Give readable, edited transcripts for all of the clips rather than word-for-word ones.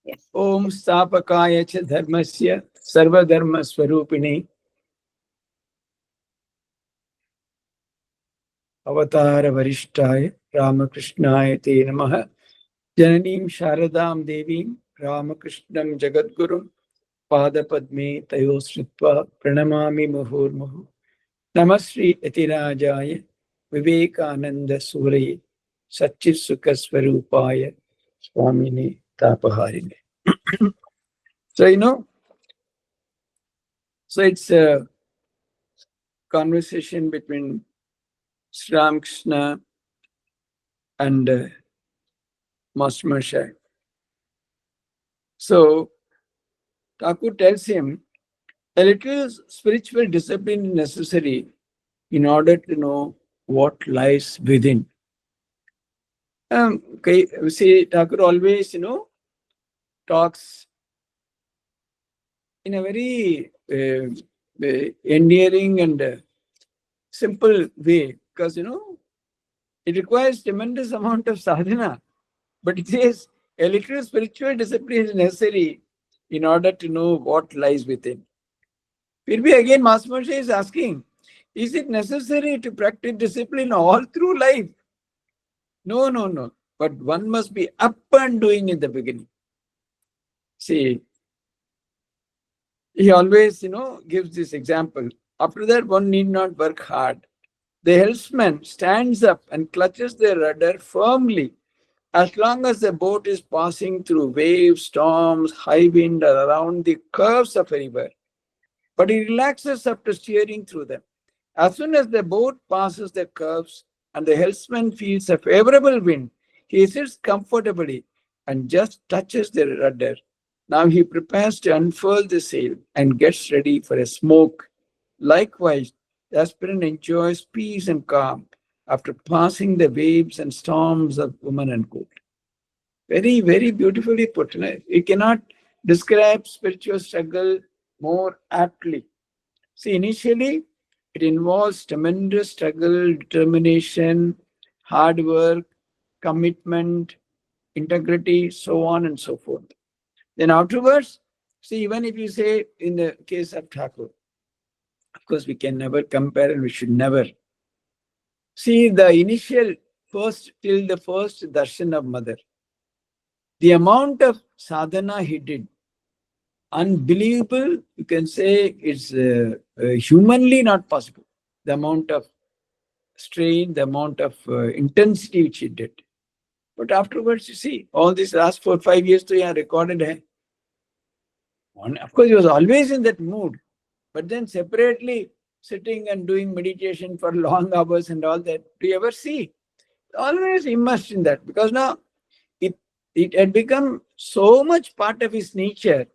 Yes. Om Stapakaya cha dharmasya sarvadharma swarupini avatara varishtaya Ramakrishnaya te namaha Jananim Sharadam Devim Ramakrishnam Jagadgurum Padapadme Tayo Sritva Pranamami Muhurmuhu Namasri Etirajaya Vivekananda Suraye Satchit Sukha Swarupaya Swamini Tapaharine. So, so it's a conversation between Sri Ramakrishna and Master Mashai. So, Thakur tells him a little spiritual discipline is necessary in order to know what lies within. Okay, see, Thakur always, talks in a very endearing and simple way because, it requires tremendous amount of sadhana. But it says a little spiritual discipline is necessary in order to know what lies within. Maybe again, Master Moshe is asking, is it necessary to practice discipline all through life? No, no, no. But one must be up and doing in the beginning. See, he always, gives this example. After that, one need not work hard. The helmsman stands up and clutches the rudder firmly as long as the boat is passing through waves, storms, high wind, or around the curves of a river. But he relaxes after steering through them. As soon as the boat passes the curves and the helmsman feels a favorable wind, he sits comfortably and just touches the rudder. Now he prepares to unfurl the sail and gets ready for a smoke. Likewise, the aspirant enjoys peace and calm after passing the waves and storms of woman and good. Very, very beautifully put. You cannot describe spiritual struggle more aptly. See, initially, it involves tremendous struggle, determination, hard work, commitment, integrity, so on and so forth. Then afterwards, see, even if you say in the case of Thakur, of course, we can never compare and we should never. See, the initial first, till the first darshan of mother, the amount of sadhana he did, unbelievable, you can say it's humanly not possible. The amount of strain, the amount of intensity which he did. But afterwards, you see, all these last 4 or 5 years, he had recorded. Of course, he was always in that mood. But then separately, sitting and doing meditation for long hours and all that, do you ever see? Always immersed in that. Because now, it had become so much part of his nature.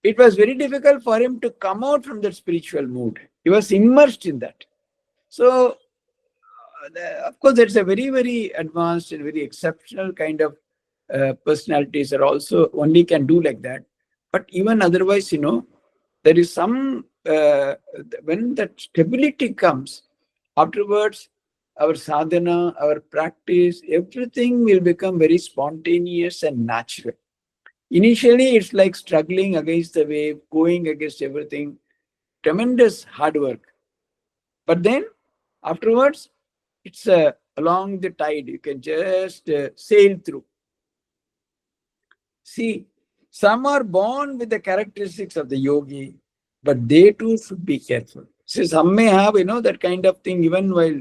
It was very difficult for him to come out from that spiritual mood. He was immersed in that. So, of course, that's a very, very advanced and very exceptional kind of personalities are also only can do like that. But even otherwise, there is some, when that stability comes, afterwards, our sadhana, our practice, everything will become very spontaneous and natural. Initially, it's like struggling against the wave, going against everything, tremendous hard work. But then, afterwards, it's along the tide. You can just sail through. See, some are born with the characteristics of the yogi, but they too should be careful. See, some may have, that kind of thing even while,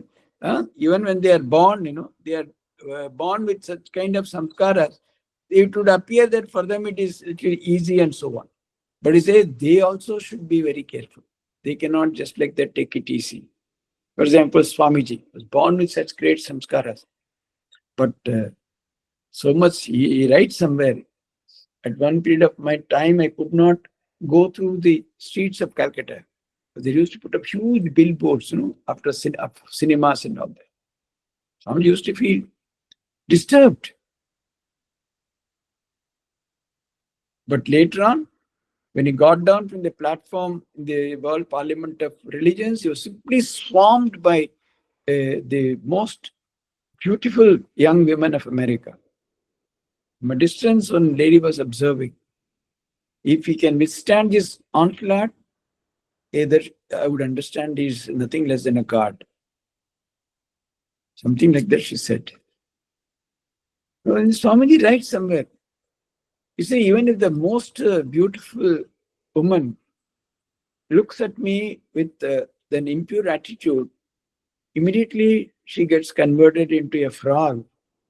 even when they are born, they are born with such kind of samskaras. It would appear that for them it is little easy and so on. But he says they also should be very careful. They cannot just like that take it easy. For example, Swamiji was born with such great samskaras. But so much, he writes somewhere, at one period of my time, I could not go through the streets of Calcutta. They used to put up huge billboards, after cinemas and all that. Someone used to feel disturbed. But later on, when he got down from the platform in the World Parliament of Religions, he was simply swarmed by the most beautiful young women of America. From a distance, one lady was observing. If he can withstand this onslaught, either I would understand he's nothing less than a god. Something like that, she said. Well, Swamiji writes somewhere. You see, even if the most beautiful woman looks at me with an impure attitude, immediately she gets converted into a frog.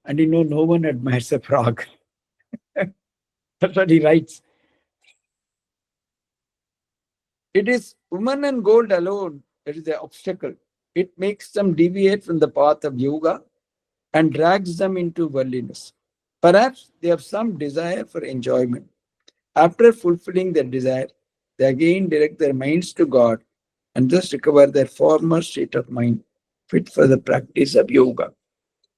And no one admires a frog. That's what he writes. It is woman and gold alone that is the obstacle. It makes them deviate from the path of yoga and drags them into worldliness. Perhaps they have some desire for enjoyment. After fulfilling their desire, they again direct their minds to God and thus recover their former state of mind, fit for the practice of yoga.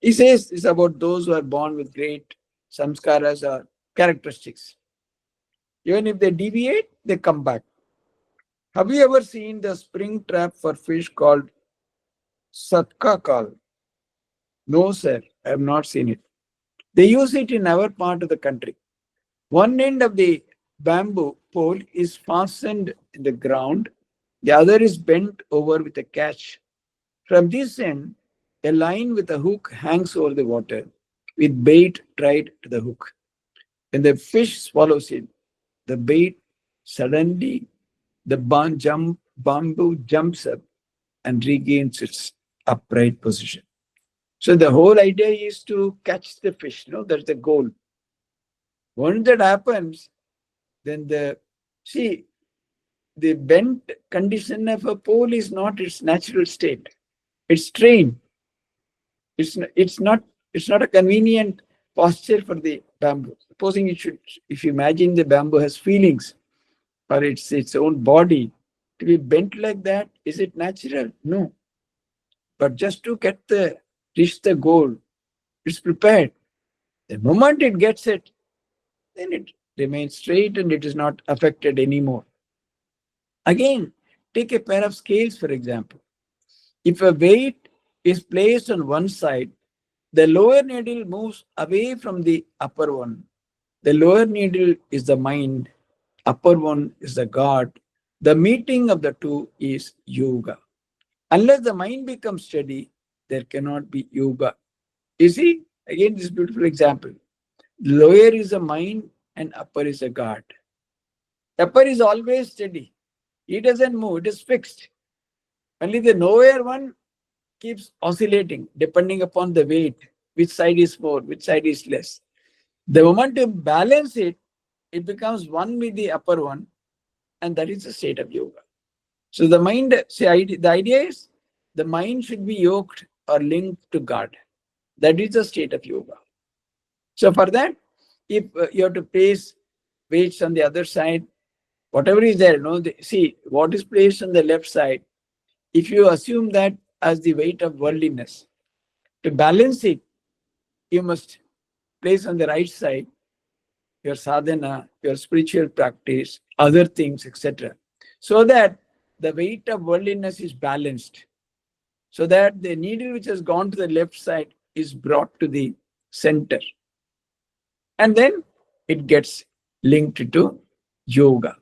He says this about those who are born with great samskaras or characteristics. Even if they deviate, they come back. Have you ever seen the spring trap for fish called Satkakal? No, sir, I have not seen it. They use it in our part of the country. One end of the bamboo pole is fastened in the ground, the other is bent over with a catch. From this end, a line with a hook hangs over the water, with bait tied to the hook. When the fish swallows it, the bait suddenly, the bamboo jumps up and regains its upright position. So the whole idea is to catch the fish. That's the goal. Once that happens, then the bent condition of a pole is not its natural state. It's strain. It's not a convenient posture for the bamboo. Supposing if you imagine the bamboo has feelings or its own body, to be bent like that, is it natural? No. But just to reach the goal, it's prepared. The moment it gets it, then it remains straight and it is not affected anymore. Again, take a pair of scales, for example. If a weight is placed on one side, the lower needle moves away from the upper one. The lower needle is the mind, upper one is the God. The meeting of the two is yoga. Unless the mind becomes steady, there cannot be yoga. You see, again, this beautiful example. Lower is the mind and upper is the God. Upper is always steady. It doesn't move, it is fixed. Only the lower one keeps oscillating depending upon the weight, which side is more, which side is less. The moment you balance it, it becomes one with the upper one, and that is the state of yoga. So the idea is the mind should be yoked or linked to God. That is the state of yoga. So for that, if you have to place weights on the other side, whatever is there, see what is placed on the left side. If you assume that as the weight of worldliness, to balance it, you must place on the right side your sadhana, your spiritual practice, other things, etc. So that the weight of worldliness is balanced. So that the needle which has gone to the left side is brought to the center. And then it gets linked to yoga.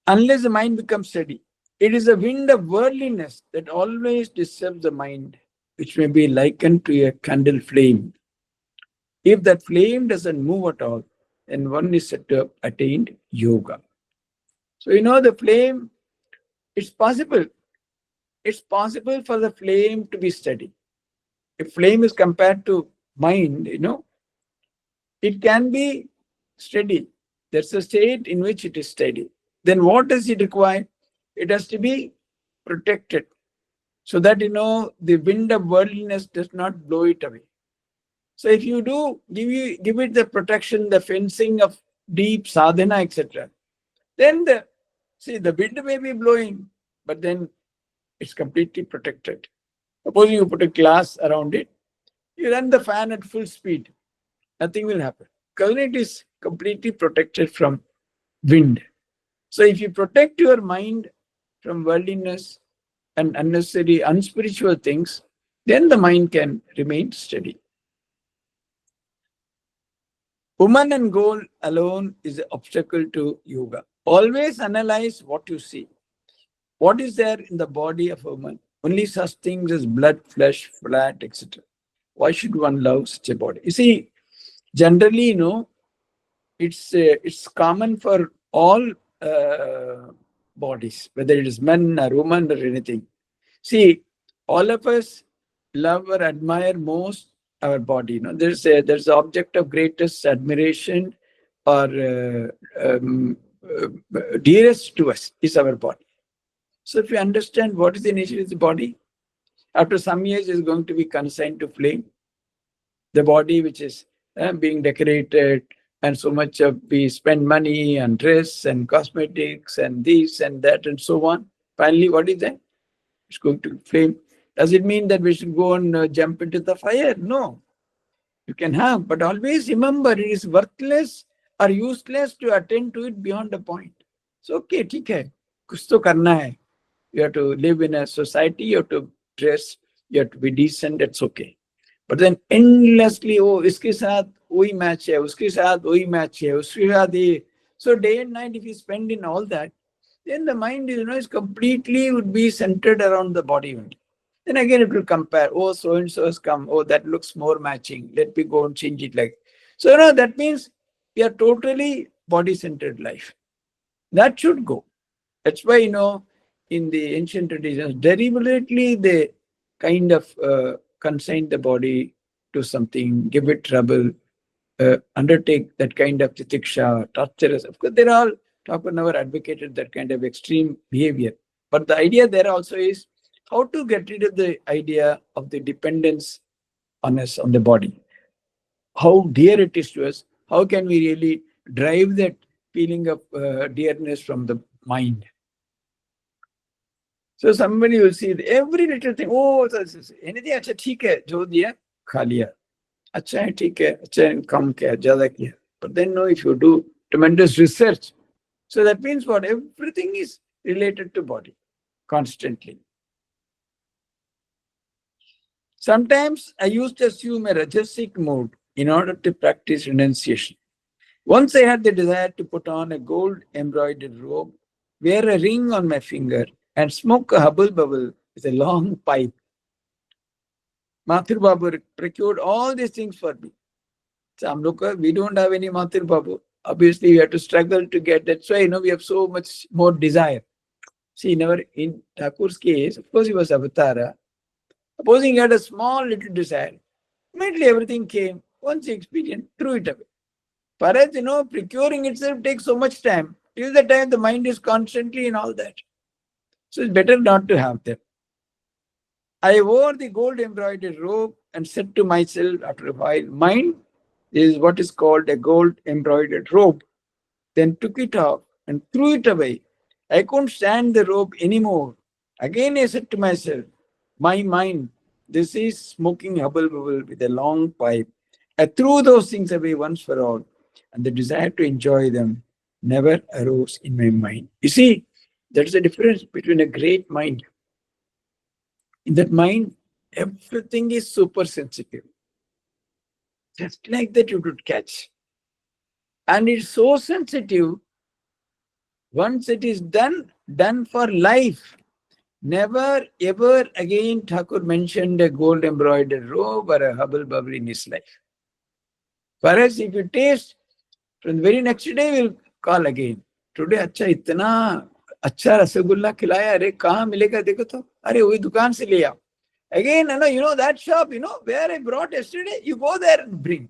Unless the mind becomes steady, it is the wind of worldliness that always disturbs the mind, which may be likened to a candle flame. If that flame doesn't move at all, then one is said to have attained yoga. So the flame, it's possible. It's possible for the flame to be steady. If flame is compared to mind, it can be steady. There's a state in which it is steady. Then what does it require? It has to be protected so that, the wind of worldliness does not blow it away. So if you do give it the protection, the fencing of deep sadhana, etc., then the wind may be blowing, but then it's completely protected. Suppose you put a glass around it, you run the fan at full speed, nothing will happen because it is completely protected from wind. So if you protect your mind from worldliness and unnecessary, unspiritual things, then the mind can remain steady. Woman and goal alone is an obstacle to yoga. Always analyze what you see. What is there in the body of a woman? Only such things as blood, flesh, fat, etc. Why should one love such a body? You see, generally, it's common for all bodies, whether it is men or women or anything. See, all of us love or admire most our body. There's an object of greatest admiration or dearest to us is our body. So if you understand what is the nature of the body, after some years is going to be consigned to flame. The body which is being decorated, and so much of we spend money on dress and cosmetics and this and that and so on. Finally, what is that? It's going to flame. Does it mean that we should go and jump into the fire? No. You can have, but always remember it is worthless or useless to attend to it beyond a point. So, okay, ठीक है, कुछ तो करना है. You have to live in a society, you have to dress, you have to be decent, it's okay. But then endlessly, oh, iske saath वही match hai, uske saath वही match hai, uske saath ये. So day and night, if you spend in all that, then the mind is completely would be centered around the body only. Then again it will compare. Oh, so and so has come. Oh, that looks more matching. Let me go and change it like. So that means we are totally body-centered life. That should go. That's why in the ancient traditions, deliberately they kind of consign the body to something, give it trouble, undertake that kind of titiksha, torturous. Of course, they're all Thakur never advocated that kind of extreme behavior. But the idea there also is how to get rid of the idea of the dependence on us, on the body. How dear it is to us. How can we really drive that feeling of dearness from the mind? So somebody will see every little thing. Oh, anything acha theek hai, jo diya, kha liya. Acha hai, theek hai, acha hai, kam kiya, zyada kiya. But then if you do tremendous research, so that means what? Everything is related to body constantly. Sometimes I used to assume a rajasic mood in order to practice renunciation. Once I had the desire to put on a gold embroidered robe, wear a ring on my finger, and smoke a hubble bubble with a long pipe. Mathur Babu procured all these things for me. So we don't have any Mathur Babu. Obviously, we have to struggle to get. That's why we have so much more desire. See, in Thakur's case, of course, he was Avatara. Supposing he had a small little desire, immediately everything came. Once he experienced, threw it away. Perhaps, procuring itself takes so much time. Till the time the mind is constantly in all that. So it's better not to have them. I wore the gold embroidered robe and said to myself after a while, mine is what is called a gold embroidered robe. Then took it off and threw it away. I couldn't stand the robe anymore. Again I said to myself, my mind, this is smoking hubble bubble with a long pipe. I threw those things away once for all, and the desire to enjoy them never arose in my mind. You see, there's a difference between a great mind. In that mind, everything is super sensitive. Just like that you could catch. And it's so sensitive, once it is done for life. Never ever again Thakur mentioned a gold embroidered robe or a hubble bubble in his life. Whereas if you taste, from the very next day we'll call again. Today, अच्छा इतना अच्छा रसगुल्ला खिलाया, अरे कहाँ मिलेगा देखो तो, अरे वही दुकान से ले आओ. Again, that shop, where I brought yesterday, you go there and bring.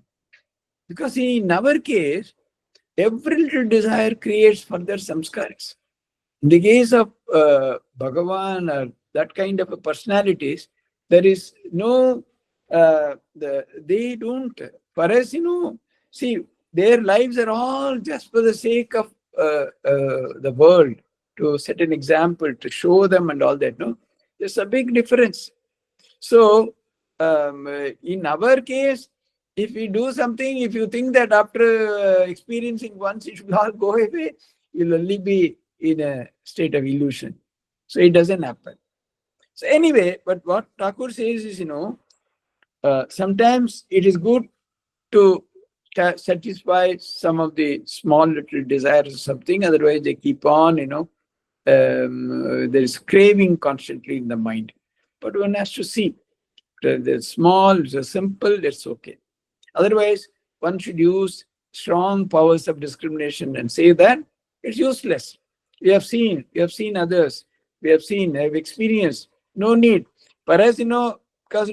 Because in our case, every little desire creates further samskaras. In the case of Bhagavan or that kind of personalities, there is no, they don't, for us, see, their lives are all just for the sake of the world, to set an example, to show them and all that. No, there's a big difference. So, in our case, if we do something, if you think that after experiencing once it will all go away, you'll only be in a state of illusion. So it doesn't happen. So anyway, but what Thakur says is, sometimes it is good to satisfy some of the small little desires or something. Otherwise, they keep on, there is craving constantly in the mind. But one has to see the small, the simple, that's okay. Otherwise, one should use strong powers of discrimination and say that it's useless. We have seen others, have experienced. No need. Whereas, because,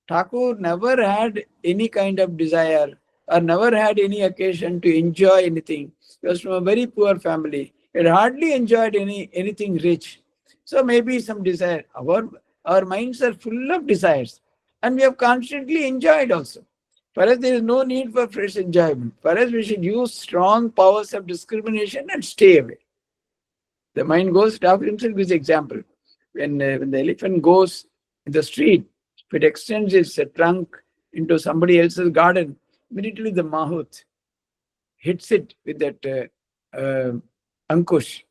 Thakur never had any kind of desire or never had any occasion to enjoy anything. He was from a very poor family. He had hardly enjoyed anything rich. So maybe some desire. Our minds are full of desires, and we have constantly enjoyed also. Whereas there is no need for fresh enjoyment. Whereas we should use strong powers of discrimination and stay away. The mind goes, Thakur himself gives example. When the elephant goes in the street, if it extends its trunk into somebody else's garden, immediately the mahout hits it with that ankush.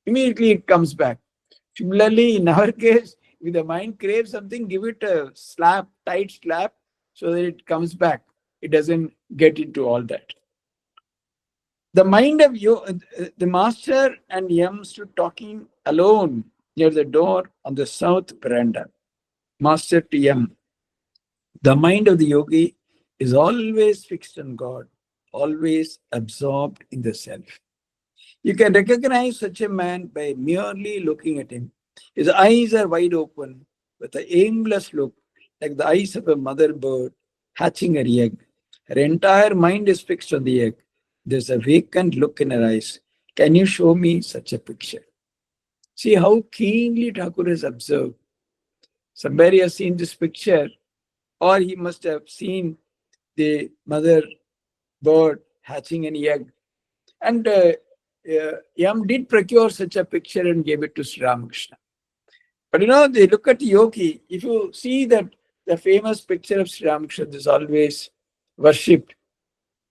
Immediately it comes back. Similarly, in our case, if the mind craves something, give it a slap, tight slap, so that it comes back. It doesn't get into all that. The mind of you, the master and Yam stood talking alone near the door on the south veranda. Master to Yam. The mind of the yogi is always fixed on God, always absorbed in the self. You can recognize such a man by merely looking at him. His eyes are wide open with an aimless look, like the eyes of a mother bird hatching her egg. Her entire mind is fixed on the egg. There's a vacant look in her eyes. Can you show me such a picture? See how keenly Thakur has observed. Somebody has seen this picture, or he must have seen the mother bird hatching an egg. And Yam did procure such a picture and gave it to Sri Ramakrishna. But they look at yogi. If you see that the famous picture of Sri Ramakrishna is always worshipped,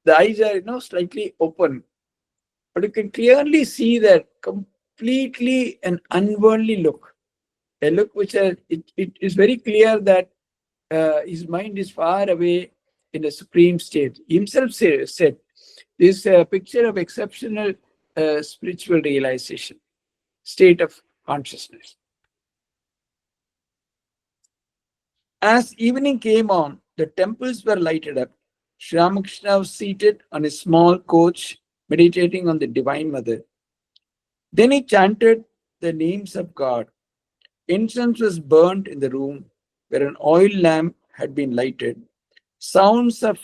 the eyes are slightly open, but you can clearly see that completely an unworldly look, a look which it is very clear that his mind is far away in the supreme state. He himself said this picture of exceptional spiritual realization, state of consciousness. As evening came on, the temples were lighted up. Sri Ramakrishna was seated on a small coach, meditating on the Divine Mother. Then he chanted the names of God. Incense was burnt in the room where an oil lamp had been lighted. Sounds of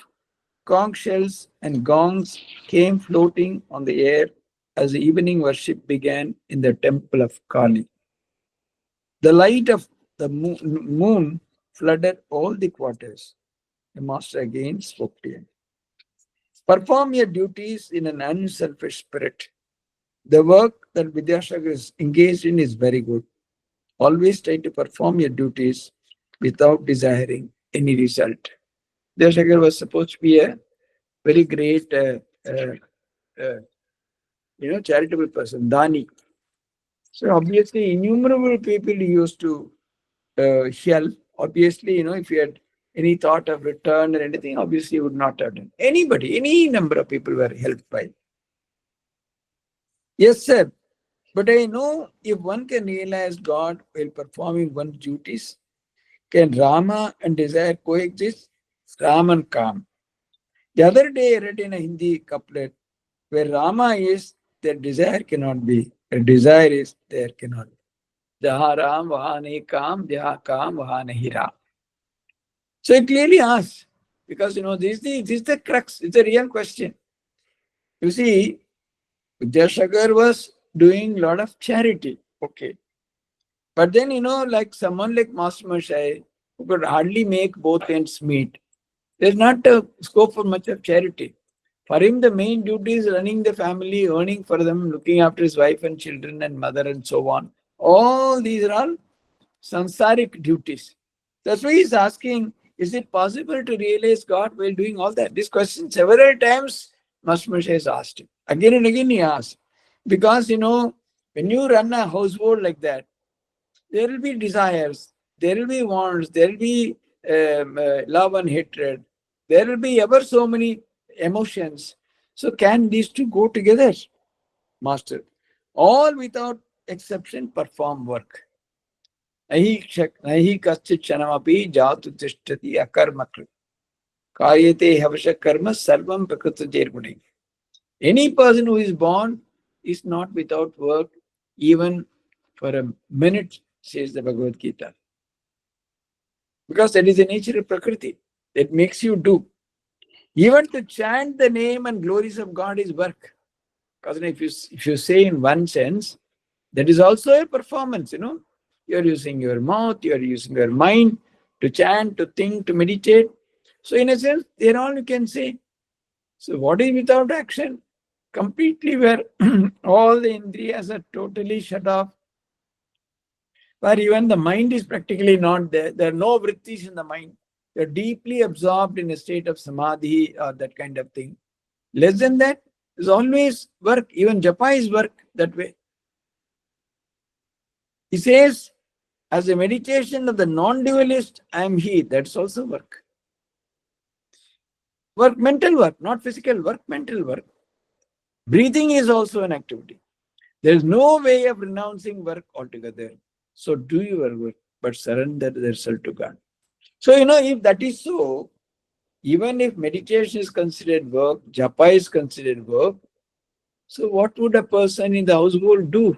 conch shells and gongs came floating on the air as the evening worship began in the temple of Kali. The light of the moon flooded all the quarters. The master again spoke to him. Perform your duties in an unselfish spirit. The work that Vidyasagar is engaged in is very good. Always try to perform your duties without desiring any result. Vidyasagar was supposed to be a very great, charitable person, Dani. So obviously, innumerable people used to help. Obviously, if you had any thought of return or anything, obviously you would not have done. Anybody, any number of people were helped by. Yes, sir. But I know if one can realize God while performing one's duties, can Rama and desire coexist? Ram and Kam. The other day I read in a Hindi couplet, where Rama is, their desire cannot be. Where desire is, there cannot be. Jaha Ram, waha nahi Kam, jaha Kam, waha nahi Ram. So it clearly asks, because this is the crux, it's a real question. You see, Vidyasagar was doing a lot of charity. Okay. But then, like someone like Master Mashai, who could hardly make both ends meet, there's not a scope for much of charity. For him, the main duty is running the family, earning for them, looking after his wife and children and mother and so on. All these are all samsaric duties. That's why he's asking, is it possible to realize God while doing all that? This question several times Master Moshe has asked him. Again and again he asked. Because, when you run a household like that, there will be desires, there will be wants, there will be love and hatred, there will be ever so many emotions. So can these two go together, Master? All without exception perform work. Nahi kaschit kshanamapi jatu tishtati akarmakrit. Karyate havasha karma sarvam prakrita jerguni. Any person who is born is not without work, even for a minute, says the Bhagavad Gita. Because that is the nature of Prakriti. It makes you do. Even to chant the name and glories of God is work. Because if you say in one sense, that is also a performance, You are using your mouth, you are using your mind to chant, to think, to meditate. So in a sense, there all you can say. So what is without action? Completely where all the indriyas are totally shut off, where even the mind is practically not there. There are no vrittis in the mind. You're deeply absorbed in a state of samadhi or that kind of thing. Less than that is always work. Even japa is work that way. He says, as a meditation of the non-dualist, I am he. That's also work. Work, mental work, not physical work, mental work. Breathing is also an activity. There is no way of renouncing work altogether. So do your work, but surrender the result to God. So, if that is so, even if meditation is considered work, japa is considered work, so what would a person in the household do?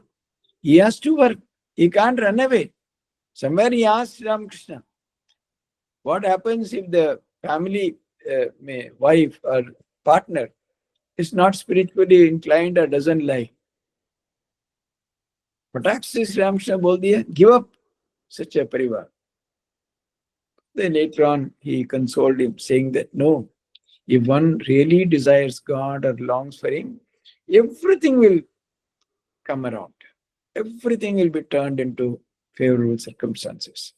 He has to work. He can't run away. Somewhere he asked Ramakrishna, what happens if the family wife or partner is not spiritually inclined or doesn't like? फटाक से श्री रामकृष्ण बोल दिया, give up such a parivar. Then later on, he consoled him, saying that no, if one really desires God or longs for Him, everything will come around. Everything will be turned into favorable circumstances.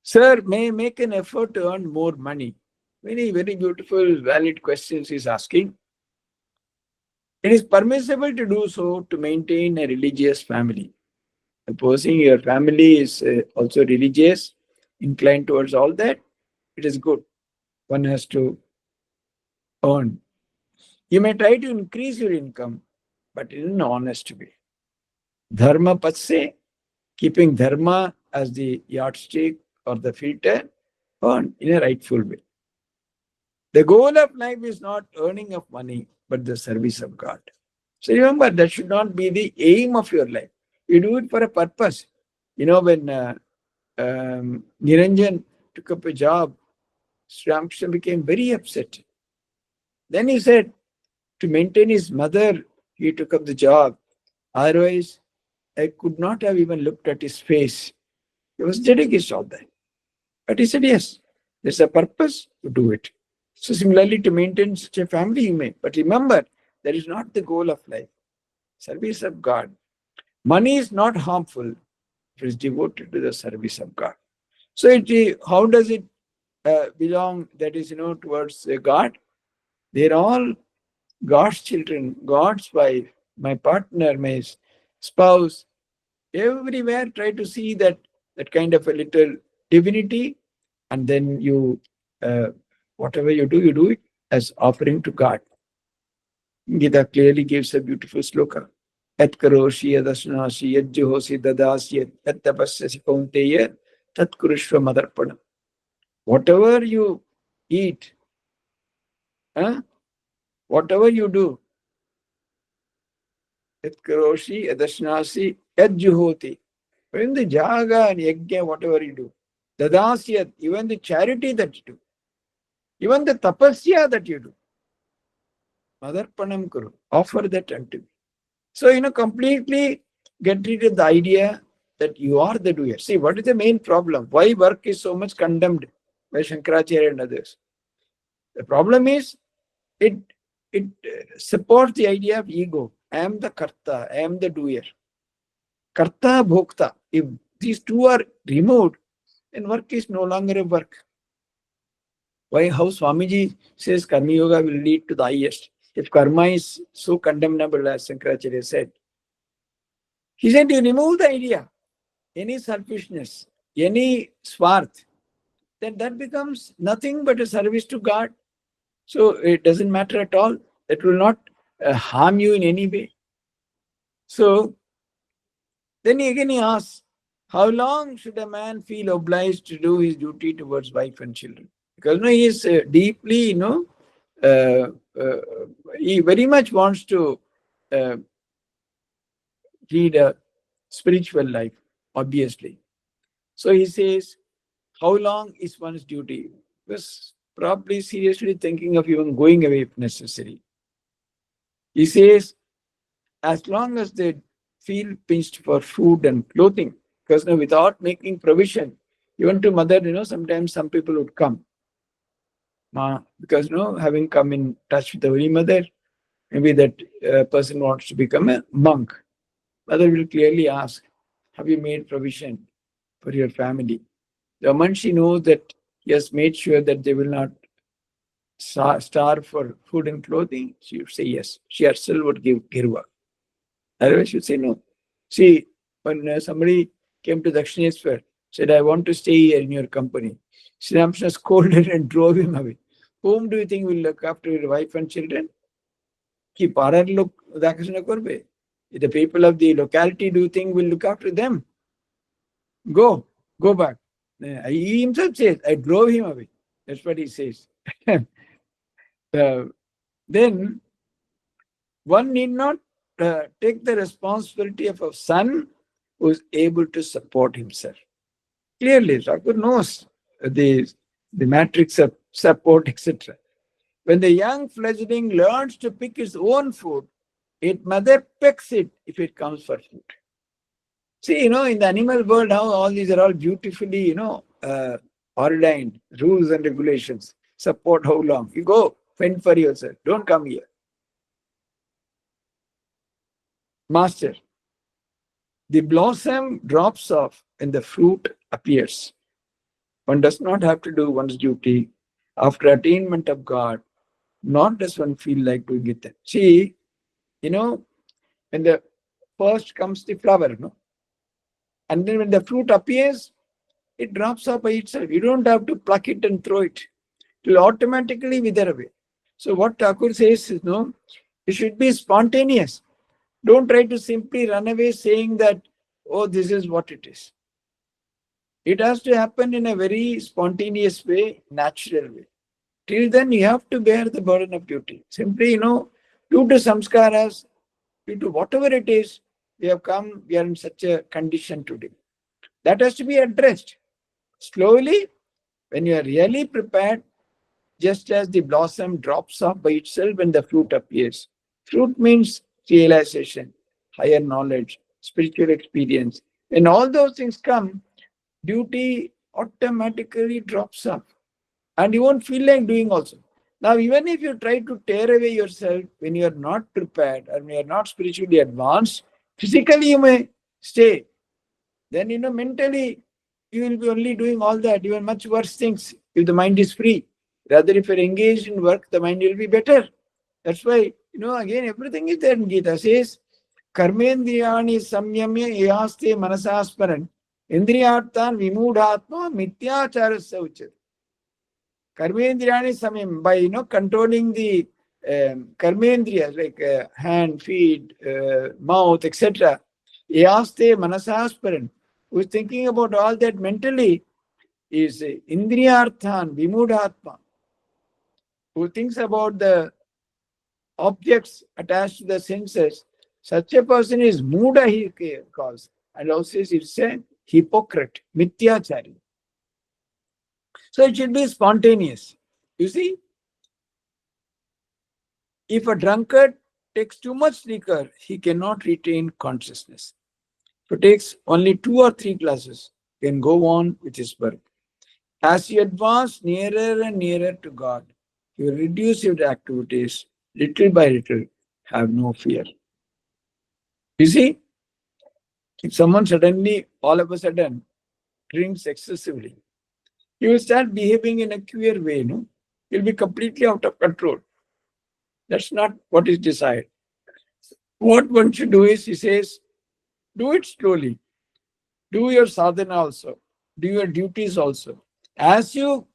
Sir, may I make an effort to earn more money? Very, very beautiful, valid questions he's asking. It is permissible to do so to maintain a religious family. Supposing your family is also religious, inclined towards all that, it is good. One has to earn. You may try to increase your income, but in an honest way. Dharma patse, keeping dharma as the yardstick or the filter, earn in a rightful way. The goal of life is not earning of money, but the service of God. So remember, that should not be the aim of your life. You do it for a purpose. When Niranjan took up a job, Sri Ramakrishna became very upset. Then he said, to maintain his mother, he took up the job. Otherwise, I could not have even looked at his face. He was dead against all that. But he said, yes, there's a purpose to do it. So similarly, to maintain such a family, you may. But remember, that is not the goal of life. Service of God. Money is not harmful if it is devoted to the service of God. So how does it belong, that is, towards God? They're all God's children, God's wife, my partner, my spouse. Everywhere try to see that kind of a little divinity, and then you, whatever you do it as offering to God. Gita clearly gives a beautiful sloka. Yat karoshi yadasnashi yat juhosi dadasi yat tapasyasi kaunteya tat kurushva madarpanam. Whatever you eat, whatever you do, yat karoshi yadasnasi yat juhoti. Even the jaga and yajna, whatever you do, dadasyat, even the charity that you do, even the tapasya that you do, madarpanam kuru, offer that unto me. So, completely get rid of the idea that you are the doer. See, what is the main problem? Why work is so much condemned by Shankaracharya and others? The problem is, it supports the idea of ego. I am the karta, I am the doer. Karta, bhokta. If these two are removed, then work is no longer a work. Why? How Swamiji says Karma Yoga will lead to the highest. If karma is so condemnable, as Shankaracharya said, He said, you remove the idea, any selfishness, any swarth, then that becomes nothing but a service to God. So it doesn't matter at all. It will not harm you in any way. So then again he asks, how long should a man feel obliged to do his duty towards wife and children? Because he is deeply, uh, uh, he very much wants to uh, lead a spiritual life, obviously. So he says, how long is one's duty? Was probably seriously thinking of even going away if necessary. He says, as long as they feel pinched for food and clothing, because without making provision, even to mother, sometimes some people would come. Because having come in touch with the Holy Mother, maybe that person wants to become a monk. Mother will clearly ask, have you made provision for your family? The moment she knows that he has made sure that they will not starve for food and clothing, she would say yes. She herself would give girva. Otherwise, she would say no. See, when somebody came to Dakshineswar, said, I want to stay here in your company. Sri Ramakrishna scolded and drove him away. Whom do you think will look after your wife and children? Ki parar lok Dakshineswar korbe. The people of the locality, do you think will look after them? Go back. He himself says, I drove him away. That's what he says. Then one need not take the responsibility of a son who is able to support himself. Clearly, Thakur knows the matrix of support, etc. When the young fledgling learns to pick his own food, its mother pecks it if it comes for food. See, in the animal world, how all these are all beautifully, ordained rules and regulations. Support how long? You go, fend for yourself. Don't come here. Master, the blossom drops off and the fruit appears. One does not have to do one's duty after attainment of God, nor does one feel like doing it then. See, when the first comes the flower, and then when the fruit appears, it drops off by itself. You don't have to pluck it and throw it. It will automatically wither away. So what Thakur says is, it should be spontaneous. Don't try to simply run away saying that, oh, this is what it is. It has to happen in a very spontaneous way, natural way. Till then, you have to bear the burden of duty. Simply, due to samskaras, due to whatever it is, we are in such a condition today. That has to be addressed. Slowly, when you are really prepared, just as the blossom drops off by itself when the fruit appears. Fruit means realization, higher knowledge, spiritual experience. When all those things come, duty automatically drops off. And you won't feel like doing also. Now, even if you try to tear away yourself when you are not prepared or when you are not spiritually advanced, physically you may stay. Then, mentally, you will be only doing all that, even much worse things if the mind is free. Rather, if you're engaged in work, the mind will be better. That's why, again, everything is there in Gita. Says, Karmendriyani samyamya yaste manasasparan indriyartan vimudhatma mityacharasya uchat. Karmendriyani samyam, by, controlling the karmendriyas like hand, feet, mouth, etc. Yaste manasasparan, who is thinking about all that mentally, is indriyarthan vimudhatma, who thinks about the objects attached to the senses. Such a person is muda, he calls, and also it's a hypocrite, mityachari. So it should be spontaneous. You see, if a drunkard takes too much liquor, he cannot retain consciousness. If he takes only 2 or 3 glasses, he can go on with his work. As you advance nearer and nearer to God, you reduce your activities little by little. Have no fear. You see, if someone suddenly, all of a sudden, drinks excessively, he will start behaving in a queer way, He'll be completely out of control. That's not what is desired. What one should do is, he says, Do it slowly. Do your sadhana also. Do your duties also. As you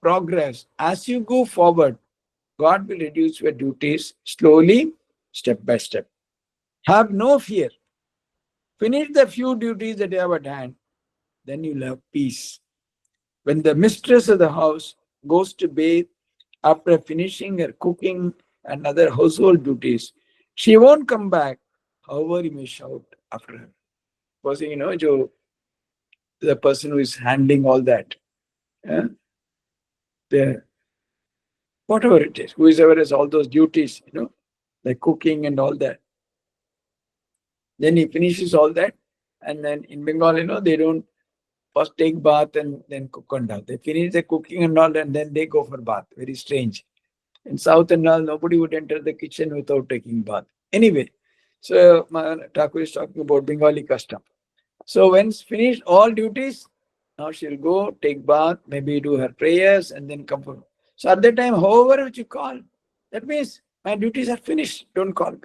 progress, as you go forward, God will reduce your duties slowly, step by step. Have no fear. Finish the few duties that you have at hand, then you'll have peace. When the mistress of the house goes to bathe after finishing her cooking and other household duties, she won't come back, however you may shout after her. Because, the person who is handling all that, the whatever it is, whoever has all those duties, like cooking and all that. Then he finishes all that, and then in Bengal, they don't first take bath and then cook and all. They finish the cooking and all, and then they go for bath. Very strange. In South and all, nobody would enter the kitchen without taking bath. Anyway, so Thakur is talking about Bengali custom. So once finished all duties, now she'll go take bath, maybe do her prayers, and then come for. So at that time, however which you call, that means my duties are finished. Don't call me.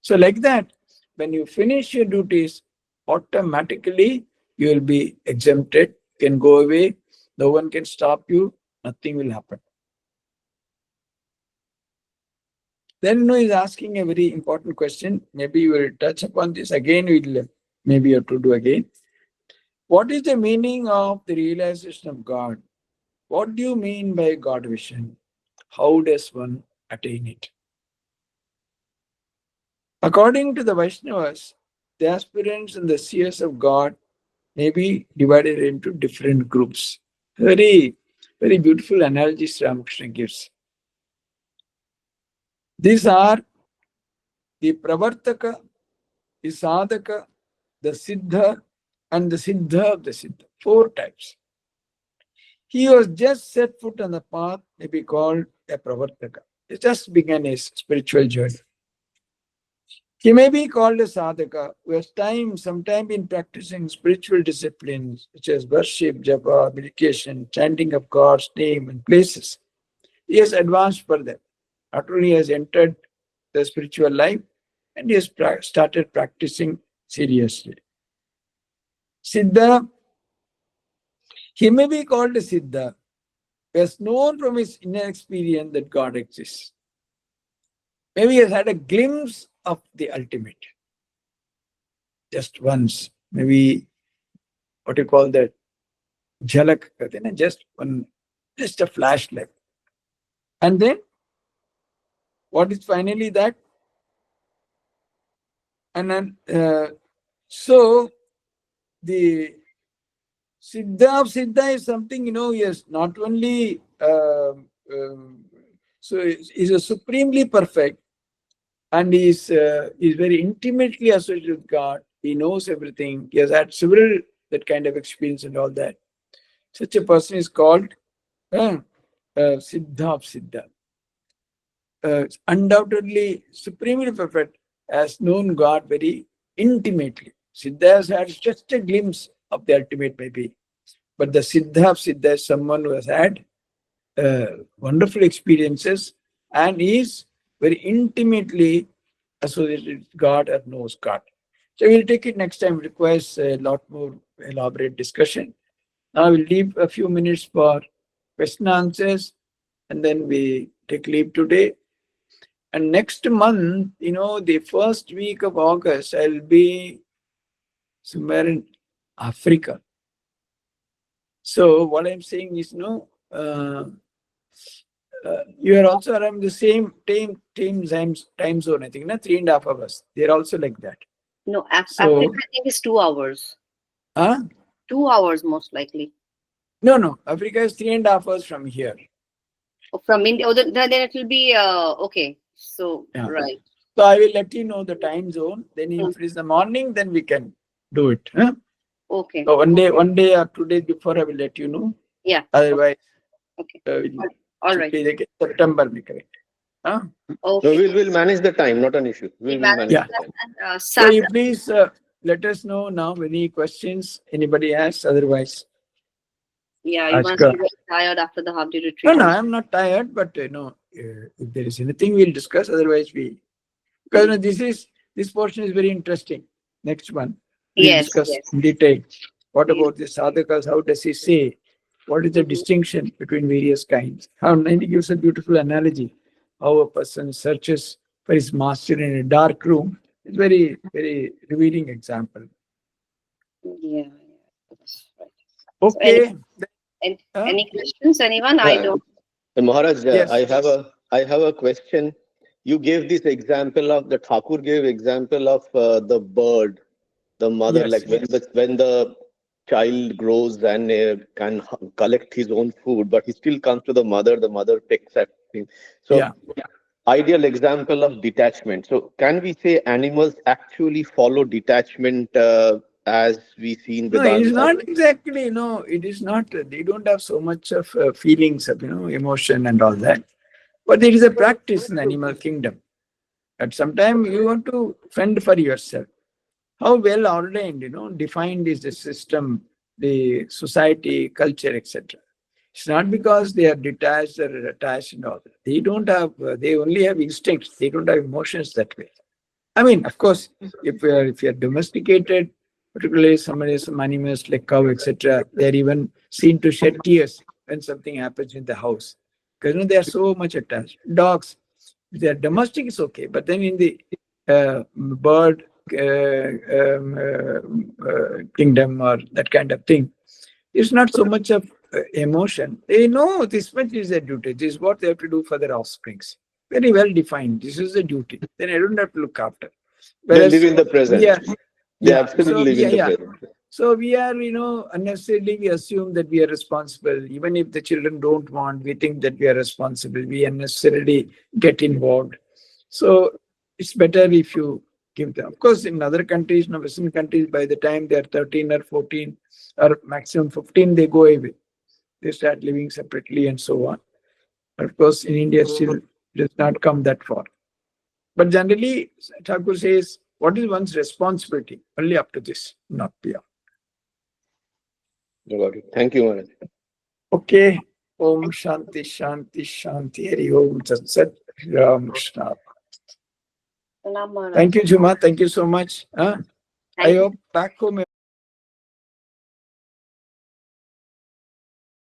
So like that, when you finish your duties, automatically you will be exempted, can go away, no one can stop you, nothing will happen. Then he's asking a very important question. Maybe we will touch upon this again. We'll maybe have to do again. What is the meaning of the realization of God? What do you mean by God vision? How does one attain it? According to the Vaishnavas, the aspirants and the seers of God may be divided into different groups. Very, very beautiful analogies Ramakrishna gives. These are the Pravartaka, the Sadhaka, the Siddha, and the Siddha of the Siddha. 4 types. He was just set foot on the path, may be called a Pravartaka. He just began his spiritual journey. He may be called a sadhaka who has sometime been practicing spiritual disciplines such as worship, japa, meditation, chanting of God's name and places. He has advanced further. Not only has entered the spiritual life, and he has started practicing seriously. Siddha, he may be called a Siddha who has known from his inner experience that God exists. Maybe he has had a glimpse of the ultimate. Just once, maybe what you call that, jhalak, just a flashlight. And then, what is finally that? And then, so the Siddha of Siddha is something, yes, not only, so is a supremely perfect, and is very intimately associated with God. He knows everything. He has had several that kind of experience and all that. Such a person is called Siddha of Siddha. Undoubtedly, supremely perfect, has known God very intimately. Siddha has had just a glimpse of the ultimate, maybe. But the Siddha of Siddha is someone who has had wonderful experiences and is very intimately associated with God or knows God. So we'll take it next time. It requires a lot more elaborate discussion. Now we'll leave a few minutes for question answers, and then we take leave today. And next month, the first week of August, I'll be somewhere in Africa. So what I'm saying is, you are also around the same time zone, I think, 3.5 hours. They're also like that. No, Africa, I think, is 2 hours. 2 hours, most likely. No. Africa is 3.5 hours from here. Oh, from India. Oh, then it will be okay. So, yeah. Right. So I will let you know the time zone. Then if it is the morning, then we can do it. Okay. So one day or 2 days before, I will let you know. Yeah. Otherwise, okay. All right. September, correct. Okay. So we'll manage the time, not an issue. We'll manage the time. So you please let us know now any questions anybody has. Otherwise, yeah, you must be very tired after the half-day retreat. No, I'm not tired, but if there is anything, we'll discuss. Otherwise, because this portion is very interesting. next one. We discuss in detail. What about the sadhakas? How does he say? What is the distinction between various kinds? How Nandi gives a beautiful analogy. How a person searches for his master in a dark room. It's very, very revealing example. Yeah. Okay. So any questions? Anyone? I don't. Maharaj, Yes. I have a question. You gave this example of the Thakur gave example of the bird, the mother, Yes. like when the child grows and can collect his own food, but he still comes to the mother picks at him. So, ideal example of detachment. So, can we say animals actually follow detachment as we see in No, it is Vedanta? not exactly, it is not, they don't have so much of feelings of, emotion and all that. But there is a practice in the animal kingdom. At some time, you want to fend for yourself. How well ordained, defined is the system, the society, culture, etc. It's not because they are detached or attached and all that. They don't have, they only have instincts. They don't have emotions that way. I mean, of course, if you're domesticated, particularly some animals like cow, etc., they're even seen to shed tears when something happens in the house. Because they are so much attached. Dogs, if they're domestic, it's okay. But then in the bird kingdom or that kind of thing, it's not so much of emotion. They know this much is their duty. This is what they have to do for their offsprings. Very well defined. This is the duty. Then I don't have to look after. Whereas, they live in the present. They absolutely live in the present. So we are, unnecessarily we assume that we are responsible. Even if the children don't want, we think that we are responsible. We unnecessarily get involved. So it's better if you give them. Of course, in other countries, Western countries, by the time they are 13 or 14 or maximum 15, they go away. They start living separately and so on. But of course, in India, still does not come that far. But generally, Thakur says, what is one's responsibility? Only up to this, not beyond. Thank you, Maharaj. Okay. Om Shanti Shanti Shanti Hari Om Tat Sat Ram Krishna. Thank you, Juma. Thank you so much. I hope back home